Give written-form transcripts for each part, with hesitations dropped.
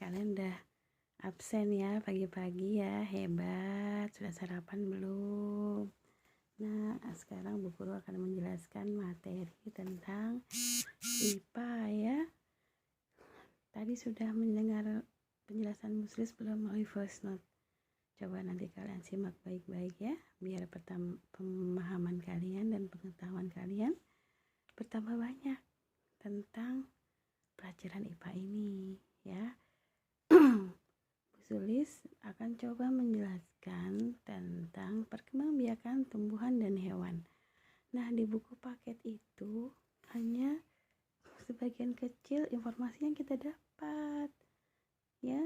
kalian udah absen ya pagi-pagi ya, hebat. Sudah sarapan belum? Nah, sekarang Bu Guru akan menjelaskan materi tentang IPA ya. Tadi sudah mendengar penjelasan Muslis belum melalui voice note? Coba nanti kalian simak baik-baik ya, biar pemahaman kalian dan pengetahuan kalian bertambah banyak tentang pelajaran IPA ini ya. Bu Sulis akan coba menjelaskan tentang perkembangbiakan tumbuhan dan hewan. Nah, di buku paket itu hanya sebagian kecil informasi yang kita dapat ya.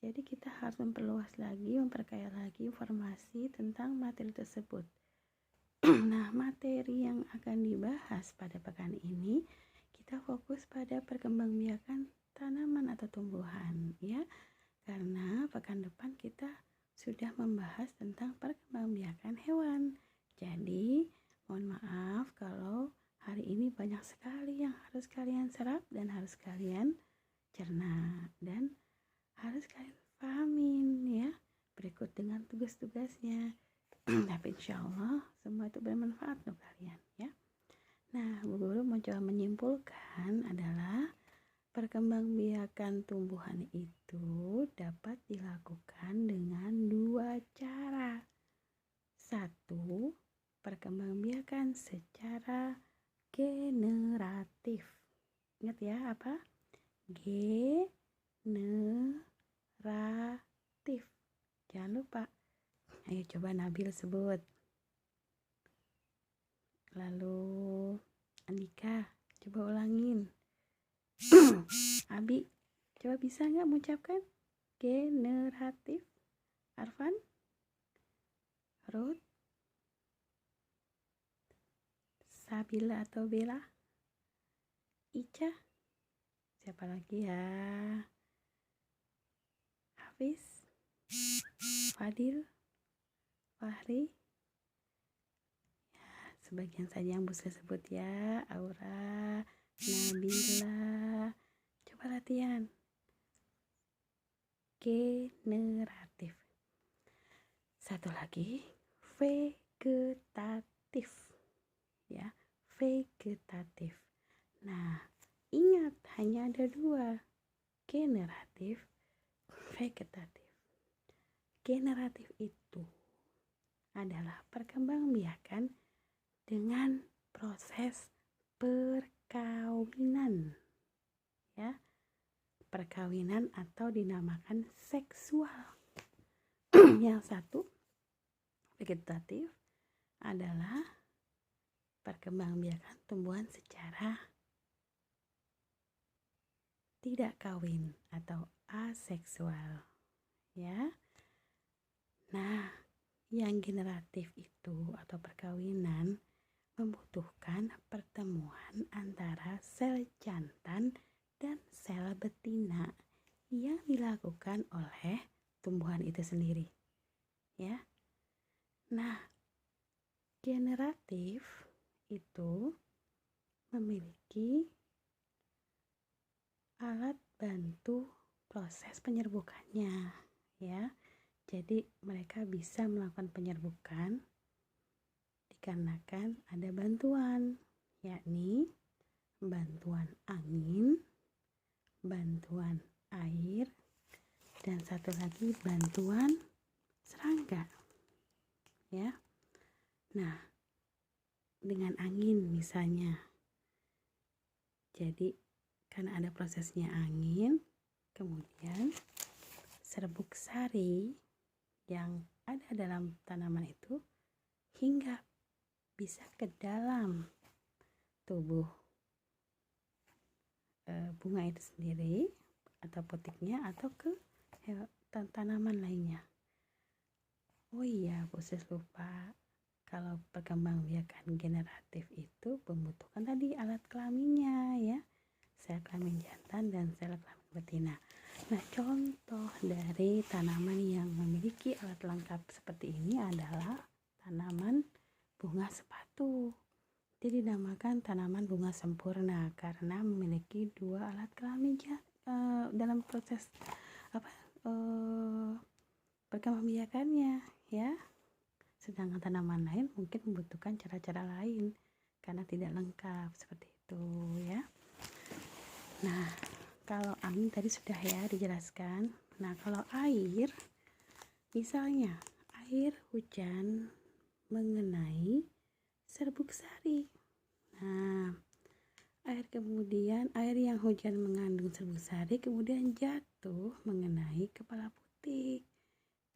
Jadi kita harus memperluas lagi, memperkaya lagi informasi tentang materi tersebut. Nah, materi yang akan dibahas pada pekan ini kita fokus pada perkembangbiakan tanaman atau tumbuhan ya. Karena pekan depan kita sudah membahas tentang perkembangbiakan hewan. Jadi, mohon maaf kalau hari ini banyak sekali yang harus kalian serap dan harus kalian cerna dan harus kalian pahamin ya. Berikut dengan tugas-tugasnya. Tapi insya Allah semua itu bermanfaat untuk kalian ya. Nah, Bu Guru mau coba menyimpulkan adalah perkembangbiakan tumbuhan itu dapat dilakukan dengan dua cara. Satu, perkembangbiakan secara generatif. Ingat ya apa? Generatif. Jangan lupa. Ayo coba Nabil sebut. Lalu Andika, coba ulangin. Abi, coba bisa nggak mengucapkan generatif? Arfan, Ruth, Sabila atau Bella, Ica, siapa lagi ya? Hafiz, Fadil, Fahri, ya, sebagian saja yang bisa sebut ya. Aura, Nabila, coba latihan. Generatif. Satu lagi, vegetatif ya, vegetatif. Nah, ingat hanya ada dua, generatif, vegetatif. Generatif itu adalah perkembangbiakan dengan proses perkawinan ya, perkawinan atau dinamakan seksual. Yang satu, vegetatif, adalah perkembangbiakan tumbuhan secara tidak kawin atau aseksual ya. Nah, yang generatif itu atau perkawinan membutuhkan pertemuan antara sel jantan dan sel betina yang dilakukan oleh tumbuhan itu sendiri ya. Nah, generatif itu memiliki alat bantu proses penyerbukannya ya. Jadi mereka bisa melakukan penyerbukan dikarenakan ada bantuan, yakni bantuan angin, bantuan air, dan satu lagi bantuan serangga ya. Nah, dengan angin misalnya, jadi karena ada prosesnya angin, kemudian serbuk sari yang ada dalam tanaman itu hingga bisa ke dalam tubuh bunga itu sendiri atau potiknya atau ke tanaman lainnya. Oh iya, proses lupa. Kalau perkembangbiakan generatif itu membutuhkan tadi alat kelaminnya ya, sel kelamin jantan dan sel kelamin betina. Nah, contoh dari tanaman yang memiliki alat lengkap seperti ini adalah tanaman bunga sepatu. Jadi dinamakan tanaman bunga sempurna karena memiliki dua alat kelamin dalam proses apa perkembangbiakannya ya. Sedangkan tanaman lain mungkin membutuhkan cara-cara lain karena tidak lengkap seperti itu ya. Nah, kalau angin tadi sudah ya dijelaskan. Nah, kalau air, misalnya air hujan mengenai serbuk sari. Nah, air yang hujan mengandung serbuk sari kemudian jatuh mengenai kepala putik.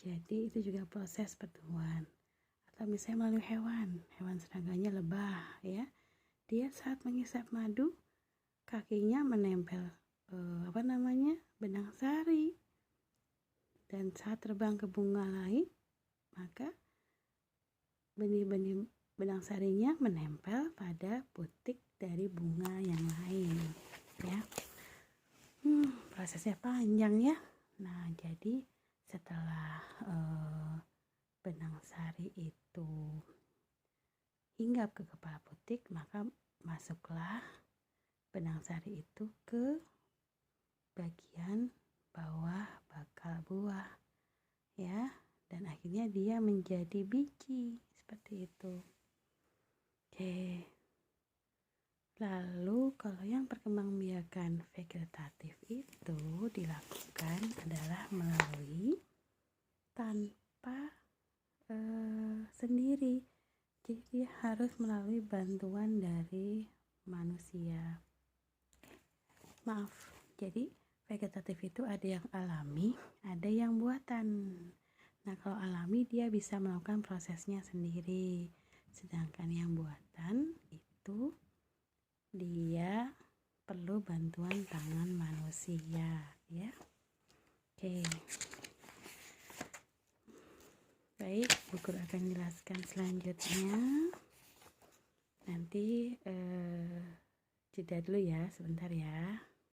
Jadi itu juga proses pertumbuhan. Atau misalnya melalui hewan seranganya lebah ya. Dia saat menghisap madu, kakinya menempel benang sari, dan saat terbang ke bunga lain maka benih-benih benang sarinya menempel pada putik dari bunga yang lain ya. Prosesnya panjang ya. Nah, jadi setelah benang sari itu hinggap ke kepala putik, maka masuklah benang sari itu ke bagian bawah bakal buah ya, dan akhirnya dia menjadi biji seperti itu. Oke. Lalu kalau yang perkembangbiakan vegetatif itu dilakukan adalah melalui tanpa sendiri. Jadi dia harus melalui bantuan dari manusia. Jadi vegetatif itu ada yang alami, ada yang buatan. Nah, kalau alami dia bisa melakukan prosesnya sendiri. Sedangkan yang buatan itu dia perlu bantuan tangan manusia, ya. Oke. Baik, Bu Guru akan jelaskan selanjutnya. Nanti jeda dulu ya, sebentar ya.